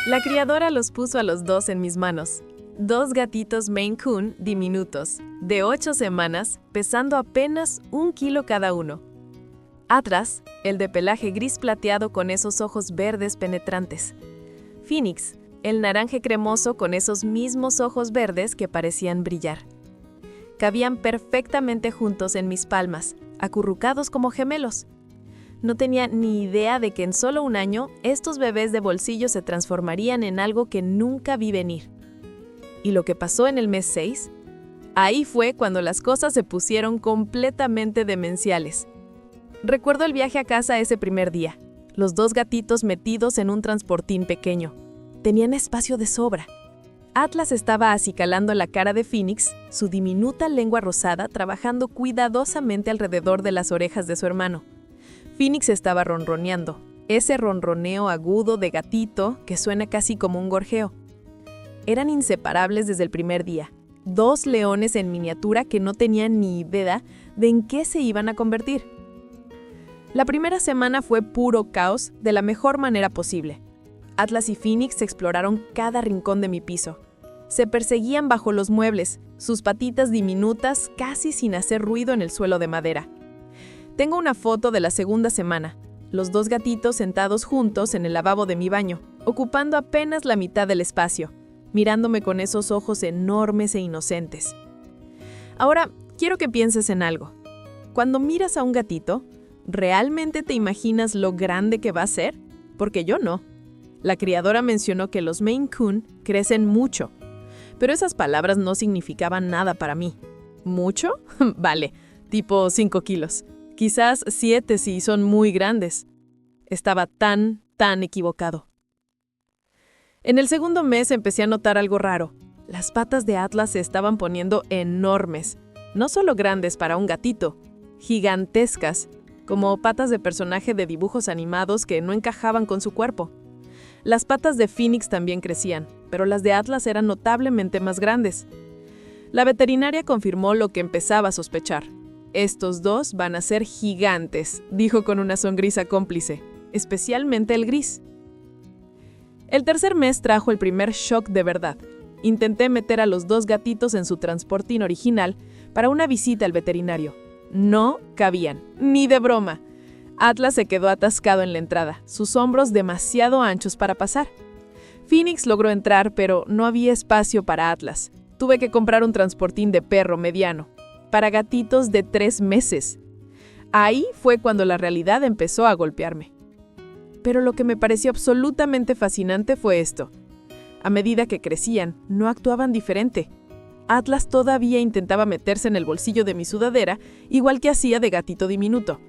La criadora los puso a los dos en mis manos. Dos gatitos Maine Coon diminutos, de 8 semanas, pesando apenas 1 kilo cada uno. Atlas, el de pelaje gris plateado con esos ojos verdes penetrantes. Phoenix, el naranja cremoso con esos mismos ojos verdes que parecían brillar. Cabían perfectamente juntos en mis palmas, acurrucados como gemelos. No tenía ni idea de que en solo un año estos bebés de bolsillo se transformarían en algo que nunca vi venir. ¿Y lo que pasó en el mes 6? Ahí fue cuando las cosas se pusieron completamente demenciales. Recuerdo el viaje a casa ese primer día, los dos gatitos metidos en un transportín pequeño. Tenían espacio de sobra. Atlas estaba acicalando la cara de Phoenix, su diminuta lengua rosada trabajando cuidadosamente alrededor de las orejas de su hermano. Phoenix estaba ronroneando, ese ronroneo agudo de gatito que suena casi como un gorjeo. Eran inseparables desde el primer día, dos leones en miniatura que no tenían ni idea de en qué se iban a convertir. La primera semana fue puro caos de la mejor manera posible. Atlas y Phoenix exploraron cada rincón de mi piso. Se perseguían bajo los muebles, sus patitas diminutas casi sin hacer ruido en el suelo de madera. Tengo una foto de la segunda semana, los dos gatitos sentados juntos en el lavabo de mi baño, ocupando apenas la mitad del espacio, mirándome con esos ojos enormes e inocentes. Ahora, quiero que pienses en algo. Cuando miras a un gatito, ¿realmente te imaginas lo grande que va a ser? Porque yo no. La criadora mencionó que los Maine Coon crecen mucho, pero esas palabras no significaban nada para mí. ¿Mucho? Vale, tipo 5 kilos. Quizás 7 si son muy grandes. Estaba tan equivocado. En el segundo mes empecé a notar algo raro. Las patas de Atlas se estaban poniendo enormes. No solo grandes para un gatito, gigantescas, como patas de personaje de dibujos animados que no encajaban con su cuerpo. Las patas de Phoenix también crecían, pero las de Atlas eran notablemente más grandes. La veterinaria confirmó lo que empezaba a sospechar. Estos dos van a ser gigantes, dijo con una sonrisa cómplice, especialmente el gris. El tercer mes trajo el primer shock de verdad. Intenté meter a los dos gatitos en su transportín original para una visita al veterinario. No cabían, ni de broma. Atlas se quedó atascado en la entrada, sus hombros demasiado anchos para pasar. Phoenix logró entrar, pero no había espacio para Atlas. Tuve que comprar un transportín de perro mediano, para gatitos de 3 meses. Ahí fue cuando la realidad empezó a golpearme. Pero lo que me pareció absolutamente fascinante fue esto. A medida que crecían, no actuaban diferente. Atlas todavía intentaba meterse en el bolsillo de mi sudadera, igual que hacía de gatito diminuto.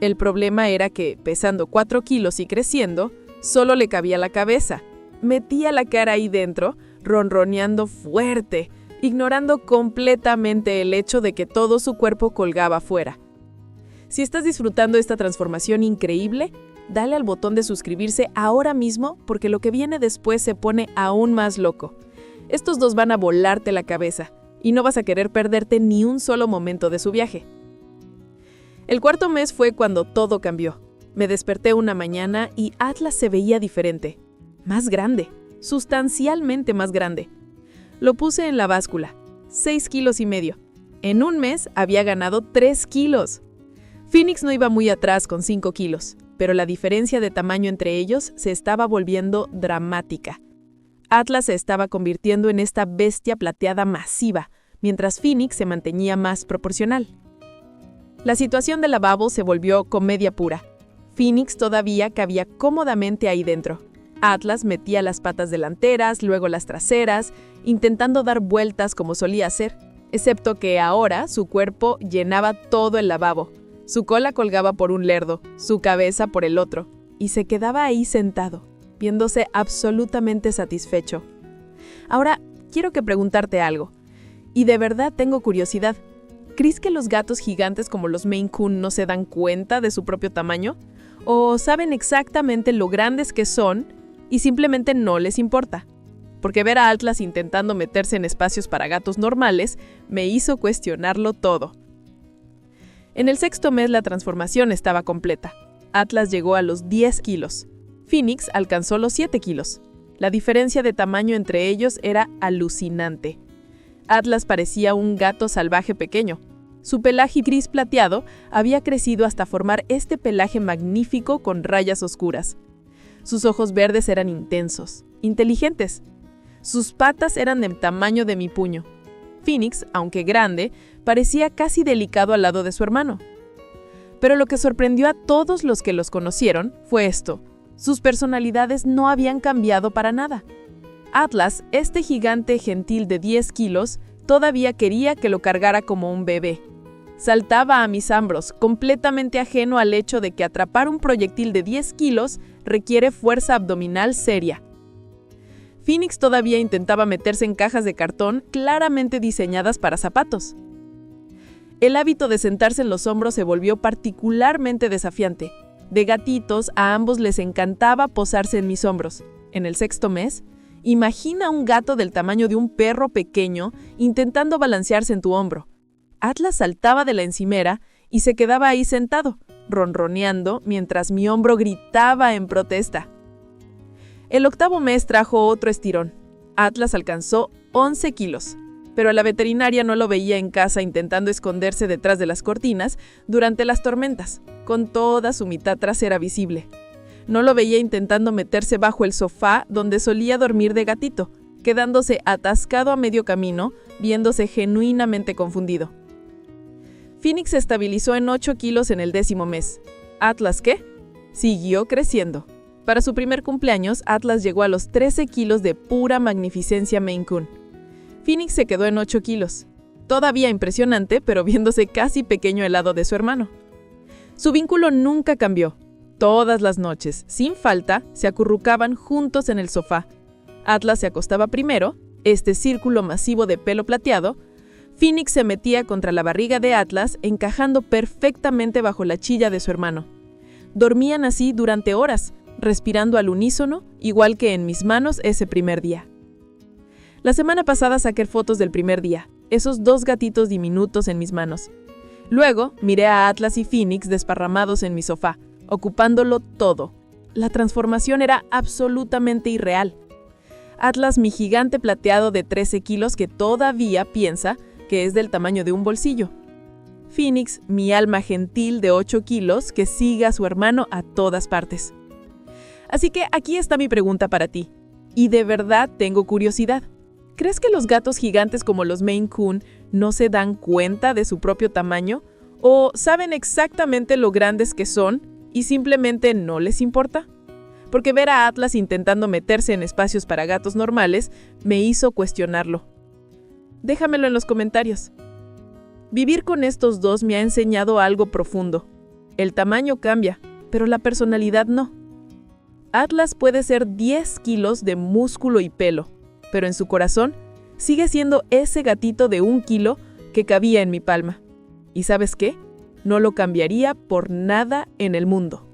El problema era que, pesando 4 kilos y creciendo, solo le cabía la cabeza. Metía la cara ahí dentro, ronroneando fuerte, ignorando completamente el hecho de que todo su cuerpo colgaba fuera. Si estás disfrutando esta transformación increíble, dale al botón de suscribirse ahora mismo porque lo que viene después se pone aún más loco. Estos dos van a volarte la cabeza y no vas a querer perderte ni un solo momento de su viaje. El cuarto mes fue cuando todo cambió. Me desperté una mañana y Atlas se veía diferente. Más grande, sustancialmente más grande. Lo puse en la báscula, 6,5 kilos. En un mes había ganado 3 kilos. Phoenix no iba muy atrás con 5 kilos, pero la diferencia de tamaño entre ellos se estaba volviendo dramática. Atlas se estaba convirtiendo en esta bestia plateada masiva, mientras Phoenix se mantenía más proporcional. La situación del lavabo se volvió comedia pura. Phoenix todavía cabía cómodamente ahí dentro. Atlas metía las patas delanteras, luego las traseras, intentando dar vueltas como solía hacer, excepto que ahora su cuerpo llenaba todo el lavabo. Su cola colgaba por un lerdo, su cabeza por el otro, y se quedaba ahí sentado, viéndose absolutamente satisfecho. Ahora, quiero preguntarte algo, y de verdad tengo curiosidad. ¿Crees que los gatos gigantes como los Maine Coon no se dan cuenta de su propio tamaño? ¿O saben exactamente lo grandes que son y simplemente no les importa? Porque ver a Atlas intentando meterse en espacios para gatos normales me hizo cuestionarlo todo. En el 6º mes la transformación estaba completa. Atlas llegó a los 10 kilos. Phoenix alcanzó los 7 kilos. La diferencia de tamaño entre ellos era alucinante. Atlas parecía un gato salvaje pequeño. Su pelaje gris plateado había crecido hasta formar este pelaje magnífico con rayas oscuras. Sus ojos verdes eran intensos, inteligentes. Sus patas eran del tamaño de mi puño. Phoenix, aunque grande, parecía casi delicado al lado de su hermano. Pero lo que sorprendió a todos los que los conocieron fue esto. Sus personalidades no habían cambiado para nada. Atlas, este gigante gentil de 10 kilos, todavía quería que lo cargara como un bebé. Saltaba a mis hombros, completamente ajeno al hecho de que atrapar un proyectil de 10 kilos requiere fuerza abdominal seria. Phoenix todavía intentaba meterse en cajas de cartón claramente diseñadas para zapatos. El hábito de sentarse en los hombros se volvió particularmente desafiante. De gatitos, a ambos les encantaba posarse en mis hombros. En el 6º mes, imagina un gato del tamaño de un perro pequeño intentando balancearse en tu hombro. Atlas saltaba de la encimera y se quedaba ahí sentado, ronroneando mientras mi hombro gritaba en protesta. El 8º mes trajo otro estirón. Atlas alcanzó 11 kilos, pero la veterinaria no lo veía en casa intentando esconderse detrás de las cortinas durante las tormentas, con toda su mitad trasera visible. No lo veía intentando meterse bajo el sofá donde solía dormir de gatito, quedándose atascado a medio camino, viéndose genuinamente confundido. Phoenix se estabilizó en 8 kilos en el 10º mes. ¿Atlas qué? Siguió creciendo. Para su primer cumpleaños, Atlas llegó a los 13 kilos de pura magnificencia Maine Coon. Phoenix se quedó en 8 kilos. Todavía impresionante, pero viéndose casi pequeño al lado de su hermano. Su vínculo nunca cambió. Todas las noches, sin falta, se acurrucaban juntos en el sofá. Atlas se acostaba primero, este círculo masivo de pelo plateado. Phoenix se metía contra la barriga de Atlas, encajando perfectamente bajo la chilla de su hermano. Dormían así durante horas, respirando al unísono, igual que en mis manos ese primer día. La semana pasada saqué fotos del primer día, esos 2 gatitos diminutos en mis manos. Luego miré a Atlas y Phoenix desparramados en mi sofá, ocupándolo todo. La transformación era absolutamente irreal. Atlas, mi gigante plateado de 13 kilos que todavía piensa que es del tamaño de un bolsillo. Phoenix, mi alma gentil de 8 kilos que sigue a su hermano a todas partes. Así que aquí está mi pregunta para ti. Y de verdad tengo curiosidad. ¿Crees que los gatos gigantes como los Maine Coon no se dan cuenta de su propio tamaño? ¿O saben exactamente lo grandes que son y simplemente no les importa? Porque ver a Atlas intentando meterse en espacios para gatos normales me hizo cuestionarlo. Déjamelo en los comentarios. Vivir con estos dos me ha enseñado algo profundo. El tamaño cambia, pero la personalidad no. Atlas puede ser 10 kilos de músculo y pelo, pero en su corazón sigue siendo ese gatito de 1 kilo que cabía en mi palma. ¿Y sabes qué? No lo cambiaría por nada en el mundo.